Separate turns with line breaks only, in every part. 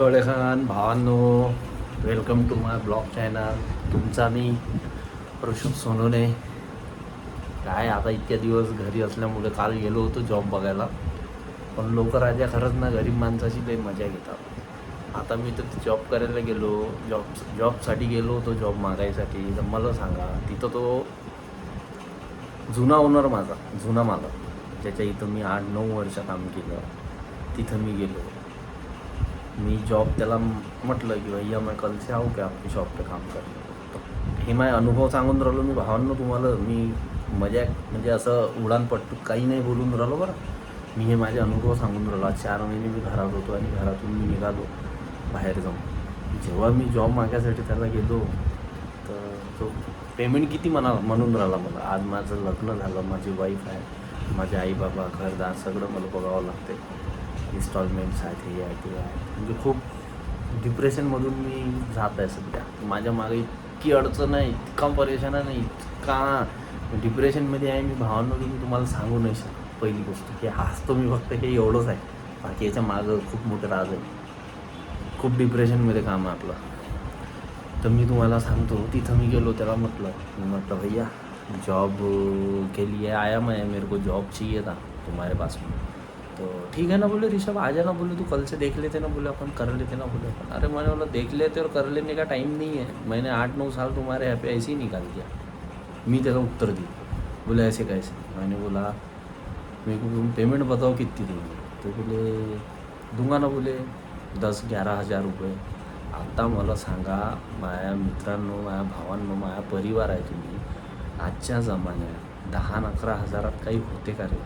खान भावांनो, welcome to my blog channel. तुमचा मी ऋषभ सोनोने. काय आता इतक्या दिवस घरी असल्यामुळे काल गेलो होतो जॉब बघायला, पण लोक राजा खरंच ना गरीब माणसाची लई मजा घेतात. आता मी तर जॉब करायला गेलो, जॉबसाठी गेलो होतो, जॉब मागायसाठी. तर मला सांगा, तिथं तो जुना ओनर माझा, जुना मालक, ज्याच्या इथं मी 8-9 वर्ष काम केलं, तिथं मी गेलो. मी जॉब त्याला म्हटलं की भैया मैं कल से आऊँ क्या आपकी शॉप पे काम करने. हे माझे अनुभव सांगून राहिलो मी भावांनो तुम्हाला. मी मजा म्हणजे असं उडाणपट्टू काही नाही बोलून राहिलो बरं. मी हे माझे अनुभव सांगून राहिलो. आज 4 महिने मी घरात होतो आणि घरातून मी निघालो बाहेर जाऊन. जेव्हा मी जॉब मागायसाठी त्याला गेलो तर तो पेमेंट किती म्हणून राहिला मला. आज माझं लग्न झालं, माझी वाईफ आहे, माझे आई बाबा, घरदार सगळं मला बघावं लागते. इन्स्टॉलमेंट्स आहेत, हे आहे ते आहे. म्हणजे खूप डिप्रेशनमधून मी जात आहे सध्या. माझ्या मागे इतकी अडचण आहे, इतका परेशान आहे, इतका डिप्रेशनमध्ये आहे मी भावांनो की मी तुम्हाला सांगू नाही शकत. पहिली गोष्ट हे हसतो मी फक्त, हे एवढंच आहे. बाकी याच्या मागं खूप मोठं राज आहे. खूप डिप्रेशनमध्ये काम आहे आपलं. तर मी तुम्हाला सांगतो, तिथं मी गेलो, त्याला म्हटलं भैया जॉब के लिए आया मैं, मेरे को जॉब चाहिए था तुम्हारे पास में. तो ठीक है ना बोले ऋषभ, आ जाना बोले, तू कल से देख लेते ना बोले, अपन कर लेते ना बोले अपन. अरे मैंने बोला देख लेते और कर लेने का टाइम नहीं है. मैंने 8-9 साल तुम्हारे यहाँ पे ऐसे ही निकाल दिया. मी त्याला उत्तर दी. बोले ऐसे कैसे. मैंने बोला मेरे को तुम पेमेंट बताओ कितनी देंगे. तो बोले दूंगा ना बोले 10-11 हज़ार रुपये. आता मला सांगा माझ्या मित्रांनो, माझ्या भावांनो, माझ्या परिवार आहे तुम्ही, आजच्या जमान्यात 10-11 हजारात काही होते का रे.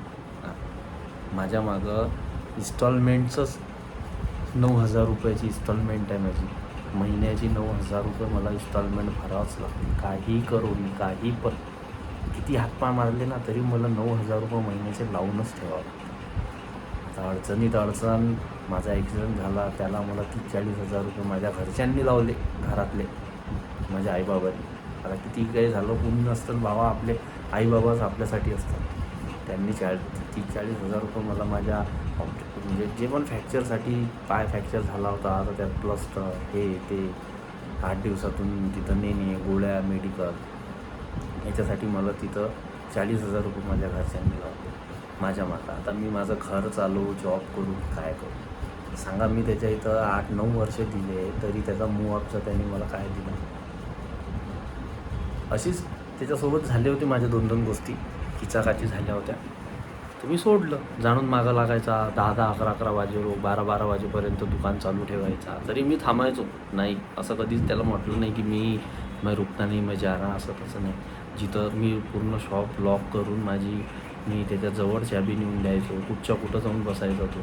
माझ्या मागं इन्स्टॉलमेंटचंच 9,000 रुपयाची इन्स्टॉलमेंट आहे माझी. महिन्याची 9,000 रुपये मला इन्स्टॉलमेंट भरावंच लागते. काही करून काही पण किती हातपाय मारले ना तरी मला 9,000 रुपये महिन्याचे लावूनच ठेवावं लागतं. आता अडचणीत अडचण, माझा ॲक्सिडेंट झाला, त्याला मला 30-40 हजार रुपये माझ्या घरच्यांनी लावले, घरातले माझ्या आईबाबांनी. आता किती काही झालं कोणी नसतं भावा, आपले आईबाबाच आपल्यासाठी असतात. त्यांनी 30-40 हजार रुपये मला माझ्या म्हणजे जे पण फ्रॅक्चरसाठी, पाय फ्रॅक्चर झाला होता, आता त्यात प्लस्टर हे ते 8 दिवसातून तिथं नेणे, गोळ्या, मेडिकल, याच्यासाठी मला तिथं 40 हजार रुपये माझ्या घरच्यांनी लावले माझ्या माता. आता मी माझं घर चालू, जॉब करू, काय करू सांगा. मी त्याच्या इथं 8-9 वर्ष दिले, तरी त्याचा मुआवजा त्यांनी मला काय दिला. अशीच त्याच्यासोबत झाले होते माझ्या 2-2 गोष्टी खिचाखाची झाल्या होत्या. तर मी सोडलं. जाणून मागं लागायचा, 10-10, 11-11 वाजे, 12-12 वाजेपर्यंत दुकान चालू ठेवायचा. तरी मी थांबायचो नाही. असं कधीच त्याला म्हटलं नाही की मैं रुकता नहीं, मैं जा रहा, असं तसं नाही. जिथं मी पूर्ण शॉप लॉक करून मी त्याच्याजवळ चाबी नेऊन द्यायचो. कुठं जाऊन बसायचा तो,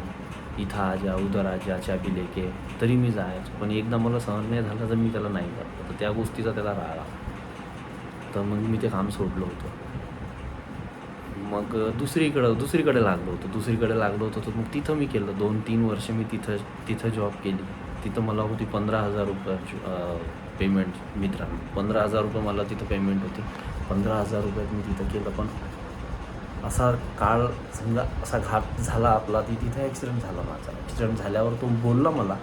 इथं आ जा, उधर आ जा, चाबी लेके, तरी मी जायचो. पण एकदा मला सहन नाही झालं तर मी त्याला नाही करतो. तर त्या गोष्टीचा त्याला राग आला. तर मग मी ते काम सोडलं होतं. मग दुसरीकडे लागलो होतो. तर मग तिथं मी केलं 2-3 वर्ष मी तिथं जॉब केली. तिथं मला होती 15,000 रुपयाची पेमेंट. मित्रांनो 15,000 रुपये मला तिथं पेमेंट होती. 15,000 रुपयात मी तिथं केलं. पण असा काळ समजा असा घात झाला आपला, तिथं ॲक्सिडेंट झाला माझा. ॲक्सिडेंट झाल्यावर तो बोलला मला.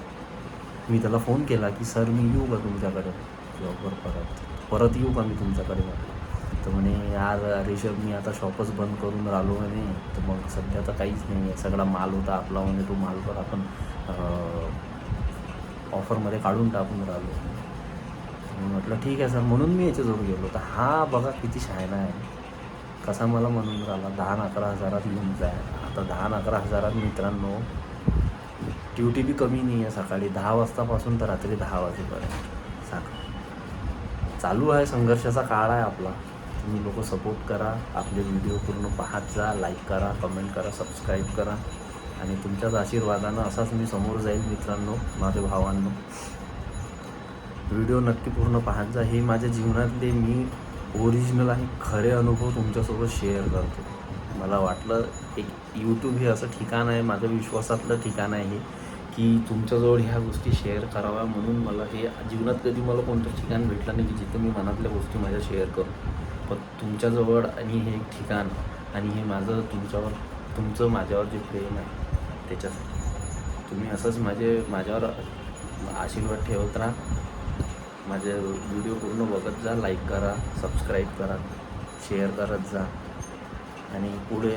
मी त्याला फोन केला की सर मी येऊ का तुमच्याकडे जॉबवर, परत येऊ का मी तुमच्याकडे म्हटलं. तर म्हणे यार ऋषभ मी आता शॉपच बंद करून राहिलो म्हणे. तर मग सध्या तर काहीच नाही आहे, सगळा माल होता आपला म्हणे, तो माल पण आपण ऑफरमध्ये काढून टाकून राहिलो. मी म्हटलं ठीक आहे सर. म्हणून मी याच्याजवळ गेलो. तर हा बघा किती शहाणा आहे, कसा मला म्हणून राहिला 10-11 हजारात येऊन जाय. आता 10-11 हजारात मित्रांनो ड्युटी बी कमी नाही आहे. सकाळी 10 वाजतापासून तर रात्री 10 वाजेपर्यंत चालू आहे. संघर्षाचा काळ आहे आपला. तुम्ही लोक सपोर्ट करा, आपले व्हिडिओ पूर्ण पाहत जा, लाईक करा, कमेंट करा, सबस्क्राईब करा. आणि तुमच्याच आशीर्वादानं असाच मी समोर जाईल मित्रांनो, माझ्या भावांनो. व्हिडिओ नक्की पूर्ण पाहत जा. हे माझ्या जीवनातले मी ओरिजिनल आणि खरे अनुभव तुमच्यासोबत शेअर करतो. मला वाटलं एक यूट्यूब हे असं ठिकाण आहे, माझं विश्वासातलं ठिकाण आहे हे, की तुमच्याजवळ ह्या गोष्टी शेअर कराव्या. म्हणून मला हे जीवनात कधी मला कोणतं ठिकाण भेटलं नाही की जिथं मी मनातल्या गोष्टी माझ्या शेअर करू. पण तुमच्याजवळ आणि हे एक ठिकाण आणि हे माझं तुमचं माझ्यावर जे प्रेम आहे त्याच्यासाठी तुम्ही असंच माझ्यावर आशीर्वाद ठेवत राहा. माझे व्हिडिओ पूर्ण बघत जा, लाईक करा, सबस्क्राईब करा, शेअर करत जा आणि पुढे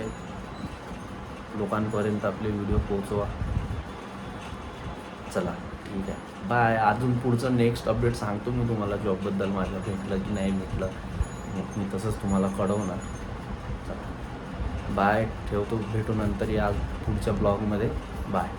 लोकांपर्यंत आपले व्हिडिओ पोहोचवा. चला ठीक आहे, बाय. अजून पुढचं नेक्स्ट अपडेट सांगतो मी तुम्हाला जॉबबद्दल, माझ्या भेटलं की नाही भेटलं मग मी तसंच तुम्हाला कळवणार. चला बाय, ठेवतो, भेटू नंतर या पुढच्या ब्लॉगमध्ये. बाय.